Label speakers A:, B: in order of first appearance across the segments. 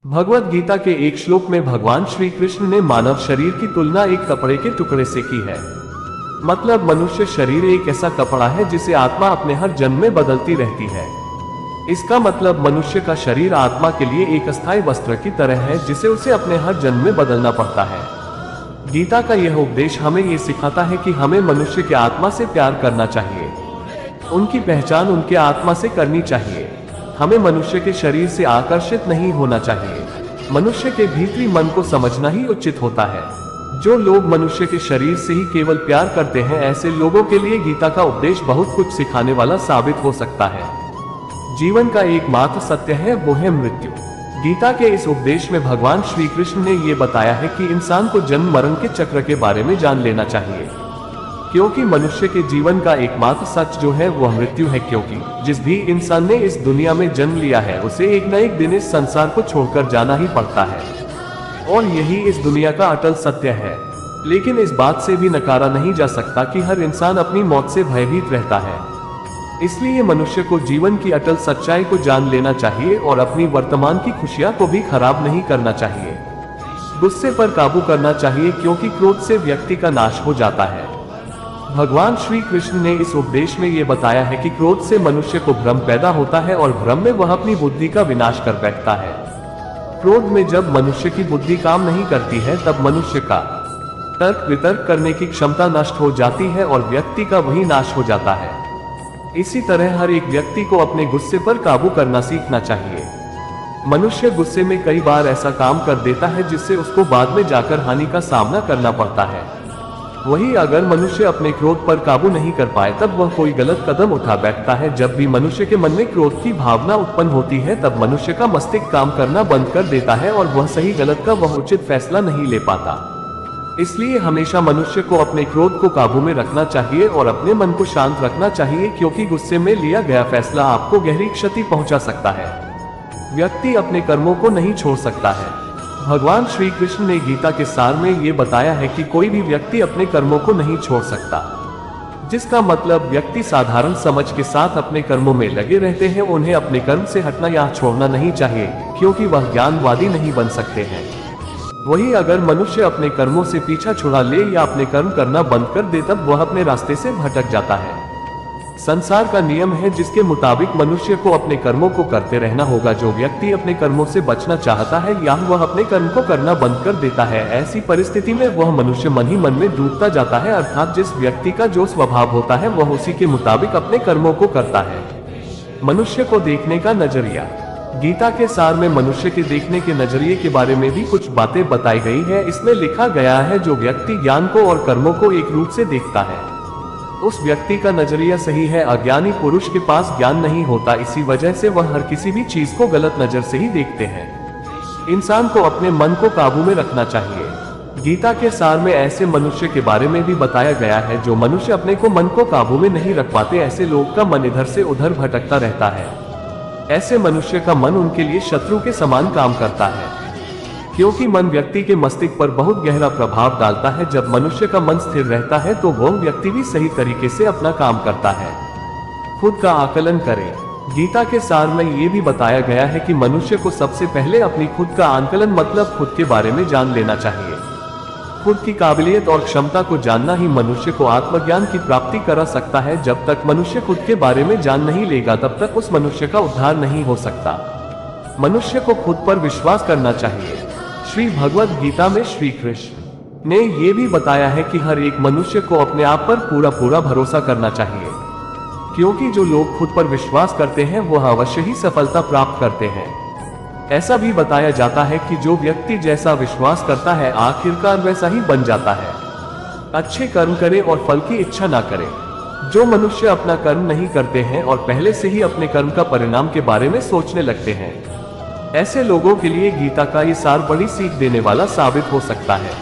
A: भगवत गीता के एक श्लोक में भगवान श्री कृष्ण ने मानव शरीर की तुलना एक कपड़े के टुकड़े से की है। मतलब मनुष्य शरीर एक ऐसा कपड़ा है जिसे आत्मा अपने हर जन्म में बदलती रहती है। इसका मतलब मनुष्य का शरीर आत्मा के लिए एक अस्थायी वस्त्र की तरह है जिसे उसे अपने हर जन्म में बदलना पड़ता है। गीता का यह उपदेश हमें ये सिखाता है कि हमें मनुष्य की आत्मा से प्यार करना चाहिए, उनकी पहचान उनके आत्मा से करनी चाहिए। हमें मनुष्य के शरीर से आकर्षित नहीं होना चाहिए। मनुष्य के भीतरी मन को समझना ही उचित होता है। जो लोग मनुष्य के शरीर से ही केवल प्यार करते हैं, ऐसे लोगों के लिए गीता का उपदेश बहुत कुछ सिखाने वाला साबित हो सकता है। जीवन का एकमात्र सत्य है वो है मृत्यु। गीता के इस उपदेश में भगवान श्री कृष्ण ने ये बताया है कि इंसान को जन्म मरण के चक्र के बारे में जान लेना चाहिए, क्योंकि मनुष्य के जीवन का एकमात्र सच जो है वह मृत्यु है। क्योंकि जिस भी इंसान ने इस दुनिया में जन्म लिया है उसे एक न एक दिन इस संसार को छोड़कर जाना ही पड़ता है, और यही इस दुनिया का अटल सत्य है। लेकिन इस बात से भी नकारा नहीं जा सकता कि हर इंसान अपनी मौत से भयभीत रहता है। इसलिए मनुष्य को जीवन की अटल सच्चाई को जान लेना चाहिए और अपनी वर्तमान की खुशियां को भी खराब नहीं करना चाहिए। गुस्से पर काबू करना चाहिए, क्योंकि क्रोध से व्यक्ति का नाश हो जाता है। भगवान श्री कृष्ण ने इस उपदेश में ये बताया है कि क्रोध से मनुष्य को भ्रम पैदा होता है और भ्रम में वह अपनी बुद्धि का विनाश कर बैठता है। क्रोध में जब मनुष्य की बुद्धि काम नहीं करती है तब मनुष्य का तर्क वितर्क करने की क्षमता नष्ट हो जाती है और व्यक्ति का वही नाश हो जाता है। इसी तरह हर एक व्यक्ति को अपने गुस्से पर काबू करना सीखना चाहिए। मनुष्य गुस्से में कई बार ऐसा काम कर देता है जिससे उसको बाद में जाकर हानि का सामना करना पड़ता है। वही अगर मनुष्य अपने क्रोध पर काबू नहीं कर पाए तब वह कोई गलत कदम उठा बैठता है। जब भी मनुष्य के मन में क्रोध की भावना उत्पन्न होती है तब मनुष्य का मस्तिष्क काम करना बंद कर देता है और वह सही गलत का वह उचित फैसला नहीं ले पाता। इसलिए हमेशा मनुष्य को अपने क्रोध को काबू में रखना चाहिए और अपने मन को शांत रखना चाहिए, क्योंकि गुस्से में लिया गया फैसला आपको गहरी क्षति पहुंचा सकता है। व्यक्ति अपने कर्मों को नहीं छोड़ सकता है। भगवान श्री कृष्ण ने गीता के सार में ये बताया है कि कोई भी व्यक्ति अपने कर्मों को नहीं छोड़ सकता, जिसका मतलब व्यक्ति साधारण समझ के साथ अपने कर्मों में लगे रहते हैं। उन्हें अपने कर्म से हटना या छोड़ना नहीं चाहिए, क्योंकि वह ज्ञानवादी नहीं बन सकते हैं। वही अगर मनुष्य अपने कर्मों से पीछा छुड़ा ले या अपने कर्म करना बंद कर दे तब वह अपने रास्ते से भटक जाता है। संसार का नियम है जिसके मुताबिक मनुष्य को अपने कर्मों को करते रहना होगा। जो व्यक्ति अपने कर्मों से बचना चाहता है या वह अपने कर्म को करना बंद कर देता है, ऐसी परिस्थिति में वह मनुष्य मन ही मन में डूबता जाता है। अर्थात जिस व्यक्ति का जो स्वभाव होता है वह उसी के मुताबिक अपने कर्मों को करता है। मनुष्य को देखने का नजरिया। गीता के सार में मनुष्य के देखने के नजरिए के बारे में भी कुछ बातें बताई गई है। इसमें लिखा गया है, जो व्यक्ति ज्ञान को और कर्मों को एक रूप से देखता है उस व्यक्ति का नजरिया सही है। अज्ञानी पुरुष के पास ज्ञान नहीं होता, इसी वजह से वह हर किसी भी चीज को गलत नजर से ही देखते हैं। इंसान को अपने मन को काबू में रखना चाहिए। गीता के सार में ऐसे मनुष्य के बारे में भी बताया गया है जो मनुष्य अपने को मन को काबू में नहीं रख पाते। ऐसे लोग का मन इधर से उधर भटकता रहता है। ऐसे मनुष्य का मन उनके लिए शत्रु के समान काम करता है, क्योंकि मन व्यक्ति के मस्तिष्क पर बहुत गहरा प्रभाव डालता है। जब मनुष्य का मन स्थिर रहता है तो वह व्यक्ति भी सही तरीके से अपना काम करता है। खुद का आकलन करें। गीता के सार में ये भी बताया गया है कि मनुष्य को सबसे पहले अपनी खुद का आकलन मतलब खुद के बारे में जान लेना चाहिए। खुद की काबिलियत और क्षमता को जानना ही मनुष्य को आत्मज्ञान की प्राप्ति करा सकता है। जब तक मनुष्य खुद के बारे में जान नहीं लेगा तब तक उस मनुष्य का उद्धार नहीं हो सकता। मनुष्य को खुद पर विश्वास करना चाहिए। श्री भगवत गीता में श्री कृष्ण ने यह भी बताया है कि हर एक मनुष्य को अपने आप पर पूरा भरोसा करना चाहिए, क्योंकि जो लोग खुद पर विश्वास करते हैं वह अवश्य ही सफलता प्राप्त करते हैं। ऐसा भी बताया जाता है कि जो व्यक्ति जैसा विश्वास करता है आखिरकार वैसा ही बन जाता है। अच्छे कर्म करें और फल की इच्छा ना करें। जो मनुष्य अपना कर्म नहीं करते हैं और पहले से ही अपने कर्म का परिणाम के बारे में सोचने लगते हैं, ऐसे लोगों के लिए गीता का ये सार बड़ी सीख देने वाला साबित हो सकता है।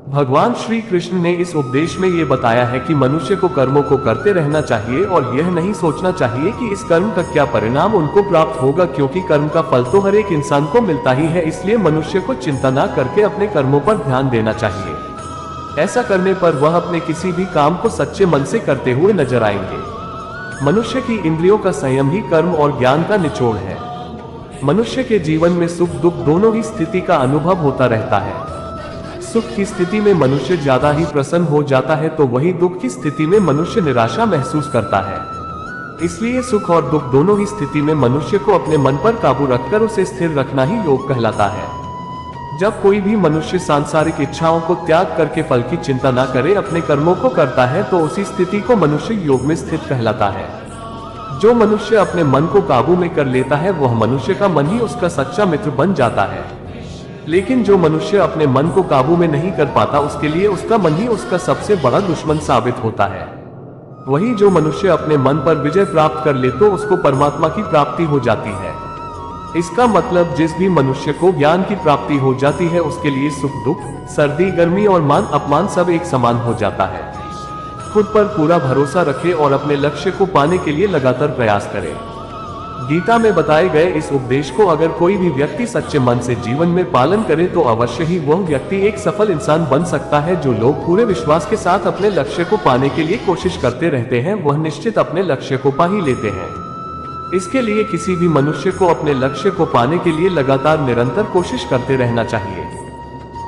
A: भगवान श्री कृष्ण ने इस उपदेश में ये बताया है कि मनुष्य को कर्मों को करते रहना चाहिए और यह नहीं सोचना चाहिए कि इस कर्म का क्या परिणाम उनको प्राप्त होगा, क्योंकि कर्म का फल तो हर एक इंसान को मिलता ही है। इसलिए मनुष्य को चिंता न करके अपने कर्मों पर ध्यान देना चाहिए। ऐसा करने पर वह अपने किसी भी काम को सच्चे मन से करते हुए नजर आएंगे। मनुष्य की इंद्रियों का संयम ही कर्म और ज्ञान का निचोड़ है। मनुष्य के जीवन में सुख दुख दोनों ही स्थिति का अनुभव होता रहता है। सुख की स्थिति में मनुष्य ज्यादा ही प्रसन्न हो जाता है, तो वही दुख की स्थिति में मनुष्य निराशा महसूस करता है। इसलिए सुख और दुख दोनों ही स्थिति में मनुष्य को अपने मन पर काबू रखकर उसे स्थिर रखना ही योग कहलाता है। जब कोई भी मनुष्य सांसारिक इच्छाओं को त्याग करके फल की चिंता न करे अपने कर्मों को करता है, तो उसी स्थिति को मनुष्य योग में स्थित कहलाता है। जो मनुष्य अपने मन को काबू में कर लेता है, वह मनुष्य का मन ही उसका सच्चा मित्र बन जाता है। लेकिन जो मनुष्य अपने मन को काबू में नहीं कर पाता, उसके लिए उसका मन ही उसका सबसे बड़ा दुश्मन साबित होता है। वही जो मनुष्य अपने मन पर विजय प्राप्त कर ले, तो उसको परमात्मा की प्राप्ति हो जाती है। इसका मतलब जिस भी मनुष्य को ज्ञान की प्राप्ति हो जाती है, उसके लिए सुख दुख, सर्दी गर्मी और मान अपमान सब एक समान हो जाता है। खुद पर पूरा भरोसा रखे और अपने लक्ष्य को पाने के लिए लगातार प्रयास करें। गीता में बताए गए इस उपदेश को अगर कोई भी व्यक्ति सच्चे मन से जीवन में पालन करे, तो अवश्य ही वह व्यक्ति एक सफल इंसान बन सकता है। जो लोग पूरे विश्वास के साथ अपने लक्ष्य को पाने के लिए कोशिश करते रहते हैं, वह निश्चित अपने लक्ष्य को पा ही लेते हैं। इसके लिए किसी भी मनुष्य को अपने लक्ष्य को पाने के लिए लगातार निरंतर कोशिश करते रहना चाहिए।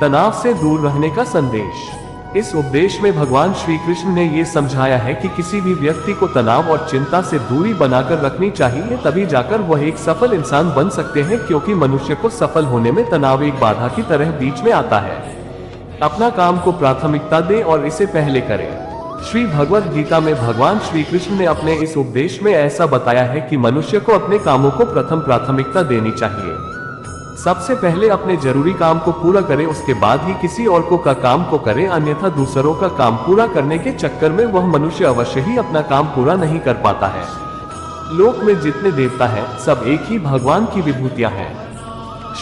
A: तनाव से दूर रहने का संदेश। इस उपदेश में भगवान श्री कृष्ण ने ये समझाया है कि किसी भी व्यक्ति को तनाव और चिंता से दूरी बनाकर रखनी चाहिए, तभी जाकर वह एक सफल इंसान बन सकते हैं। क्योंकि मनुष्य को सफल होने में तनाव एक बाधा की तरह बीच में आता है। अपना काम को प्राथमिकता दें और इसे पहले करें। श्री भगवद गीता में भगवान श्री कृष्ण ने अपने इस उपदेश में ऐसा बताया है कि मनुष्य को अपने कामों को प्रथम प्राथमिकता देनी चाहिए। सबसे पहले अपने जरूरी काम को पूरा करें, उसके बाद ही किसी और का काम को करें, अन्यथा दूसरों का काम पूरा करने के चक्कर में वह मनुष्य अवश्य ही अपना काम पूरा नहीं कर पाता है। लोक में जितने देवता हैं, सब एक ही भगवान की विभूतियां हैं।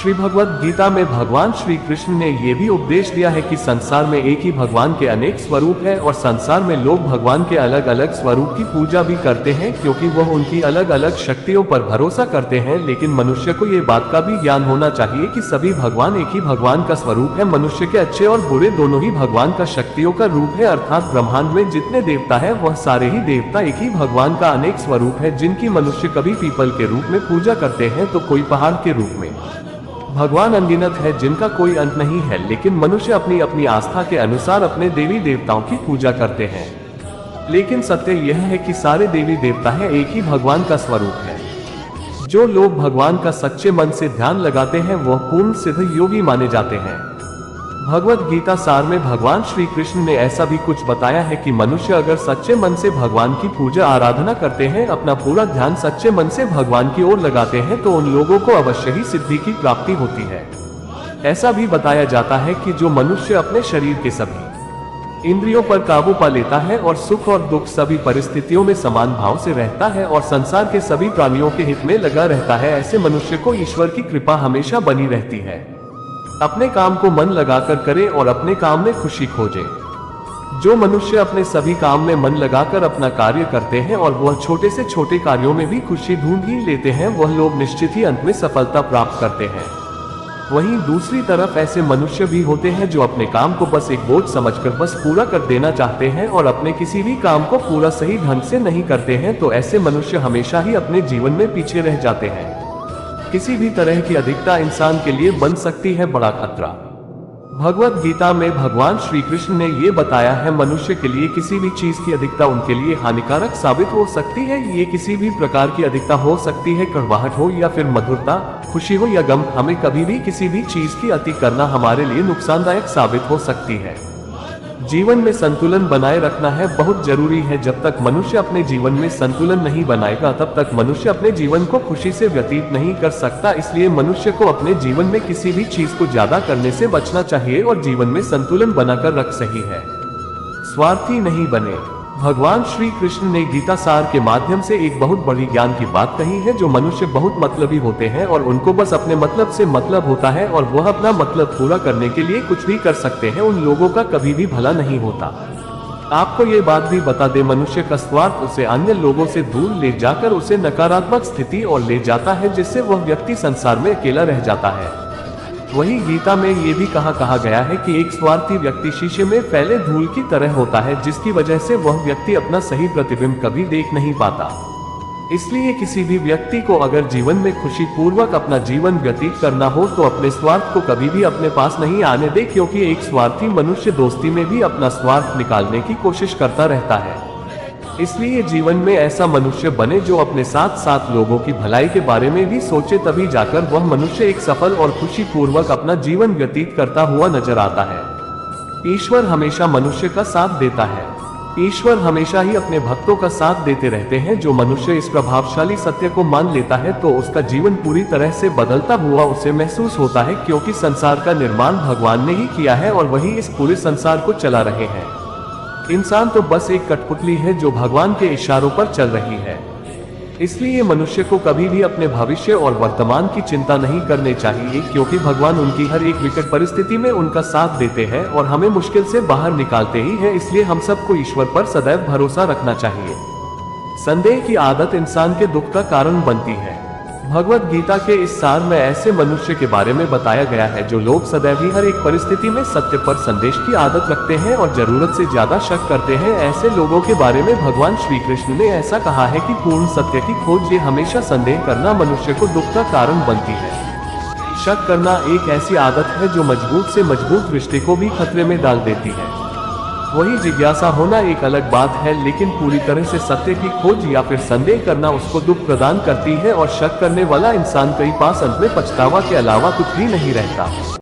A: श्री भगवद गीता में भगवान श्री कृष्ण ने यह भी उपदेश दिया है कि संसार में एक ही भगवान के अनेक स्वरूप हैं और संसार में लोग भगवान के अलग अलग स्वरूप की पूजा भी करते हैं, क्योंकि वह उनकी अलग अलग शक्तियों पर भरोसा करते हैं। लेकिन मनुष्य को ये बात का भी ज्ञान होना चाहिए कि सभी भगवान एक ही भगवान का स्वरूप है। मनुष्य के अच्छे और बुरे दोनों ही भगवान का शक्तियों का रूप है। अर्थात ब्रह्मांड में जितने देवता है, वह सारे ही देवता एक ही भगवान का अनेक स्वरूप है, जिनकी मनुष्य कभी पीपल के रूप में पूजा करते हैं, तो कोई पहाड़ के रूप में। भगवान अनगिनत है जिनका कोई अंत नहीं है, लेकिन मनुष्य अपनी अपनी आस्था के अनुसार अपने देवी देवताओं की पूजा करते हैं। लेकिन सत्य यह है कि सारे देवी देवता हैं एक ही भगवान का स्वरूप है। जो लोग भगवान का सच्चे मन से ध्यान लगाते हैं, वह पूर्ण सिद्ध योगी माने जाते हैं। भगवद गीता सार में भगवान श्री कृष्ण ने ऐसा भी कुछ बताया है कि मनुष्य अगर सच्चे मन से भगवान की पूजा आराधना करते हैं, अपना पूरा ध्यान सच्चे मन से भगवान की ओर लगाते हैं, तो उन लोगों को अवश्य ही सिद्धि की प्राप्ति होती है। ऐसा भी बताया जाता है कि जो मनुष्य अपने शरीर के सभी इंद्रियों पर काबू पा लेता है और सुख और दुख सभी परिस्थितियों में समान भाव से रहता है और संसार के सभी प्राणियों के हित में लगा रहता है, ऐसे मनुष्य को ईश्वर की कृपा हमेशा बनी रहती है। अपने काम को मन लगाकर करें और अपने काम में खुशी खोजें। जो मनुष्य अपने सभी काम में मन लगाकर अपना कार्य करते हैं और वह छोटे से छोटे कार्यों में भी खुशी ढूंढ ही लेते हैं, वह लोग निश्चित ही अंत में सफलता प्राप्त करते हैं। वहीं दूसरी तरफ ऐसे मनुष्य भी होते हैं जो अपने काम को बस एक बोझ समझकर बस पूरा कर देना चाहते हैं और अपने किसी भी काम को पूरा सही ढंग से नहीं करते हैं, तो ऐसे मनुष्य हमेशा ही अपने जीवन में पीछे रह जाते हैं। किसी भी तरह की अधिकता इंसान के लिए बन सकती है बड़ा खतरा। भगवद गीता में भगवान श्री कृष्ण ने ये बताया है, मनुष्य के लिए किसी भी चीज की अधिकता उनके लिए हानिकारक साबित हो सकती है। ये किसी भी प्रकार की अधिकता हो सकती है, कड़वाहट हो या फिर मधुरता, खुशी हो या गम। हमें कभी भी किसी भी चीज की अति करना हमारे लिए नुकसानदायक साबित हो सकती है। जीवन में संतुलन बनाए रखना है बहुत जरूरी है। जब तक मनुष्य अपने जीवन में संतुलन नहीं बनाएगा, तब तक मनुष्य अपने जीवन को खुशी से व्यतीत नहीं कर सकता। इसलिए मनुष्य को अपने जीवन में किसी भी चीज को ज्यादा करने से बचना चाहिए और जीवन में संतुलन बनाकर रख सही है। स्वार्थी नहीं बने। भगवान श्री कृष्ण ने गीता सार के माध्यम से एक बहुत बड़ी ज्ञान की बात कही है। जो मनुष्य बहुत मतलबी होते हैं और उनको बस अपने मतलब से मतलब होता है और वह अपना मतलब पूरा करने के लिए कुछ भी कर सकते हैं, उन लोगों का कभी भी भला नहीं होता। आपको ये बात भी बता दे, मनुष्य का स्वार्थ उसे अन्य लोगों से दूर ले जाकर उसे नकारात्मक स्थिति और ले जाता है, जिससे वह व्यक्ति संसार में अकेला रह जाता है। वही गीता में ये भी कहा गया है कि एक स्वार्थी व्यक्ति शीशे में फैले धूल की तरह होता है, जिसकी वजह से वह व्यक्ति अपना सही प्रतिबिंब कभी देख नहीं पाता। इसलिए किसी भी व्यक्ति को अगर जीवन में खुशी पूर्वक अपना जीवन व्यतीत करना हो तो अपने स्वार्थ को कभी भी अपने पास नहीं आने दे, क्योंकि एक स्वार्थी मनुष्य दोस्ती में भी अपना स्वार्थ निकालने की कोशिश करता रहता है। इसलिए जीवन में ऐसा मनुष्य बने जो अपने साथ साथ लोगों की भलाई के बारे में भी सोचे, तभी जाकर वह मनुष्य एक सफल और खुशी पूर्वक अपना जीवन व्यतीत करता हुआ नजर आता है। ईश्वर हमेशा मनुष्य का साथ देता है। ईश्वर हमेशा ही अपने भक्तों का साथ देते रहते हैं। जो मनुष्य इस प्रभावशाली सत्य को मान लेता है तो उसका जीवन पूरी तरह से बदलता हुआ उसे महसूस होता है, क्योंकि संसार का निर्माण भगवान ने ही किया है और वही इस पूरे संसार को चला रहे हैं। इंसान तो बस एक कठपुतली है जो भगवान के इशारों पर चल रही है। इसलिए मनुष्य को कभी भी अपने भविष्य और वर्तमान की चिंता नहीं करनी चाहिए, क्योंकि भगवान उनकी हर एक विकट परिस्थिति में उनका साथ देते हैं और हमें मुश्किल से बाहर निकालते ही हैं। इसलिए हम सबको ईश्वर पर सदैव भरोसा रखना चाहिए। संदेह की आदत इंसान के दुख का कारण बनती है। भगवत गीता के इस सार में ऐसे मनुष्य के बारे में बताया गया है जो लोग सदैव ही हर एक परिस्थिति में सत्य पर संदेश की आदत रखते हैं और जरूरत से ज्यादा शक करते हैं। ऐसे लोगों के बारे में भगवान श्री कृष्ण ने ऐसा कहा है कि पूर्ण सत्य की खोज ये हमेशा संदेह करना मनुष्य को दुख का कारण बनती है। शक करना एक ऐसी आदत है जो मजबूत से मजबूत रिश्ते को भी खतरे में डाल देती है। वही जिज्ञासा होना एक अलग बात है, लेकिन पूरी तरह से सत्य की खोज या फिर संदेह करना उसको दुख प्रदान करती है और शक करने वाला इंसान कई पास अंत में पछतावा के अलावा कुछ भी नहीं रहता।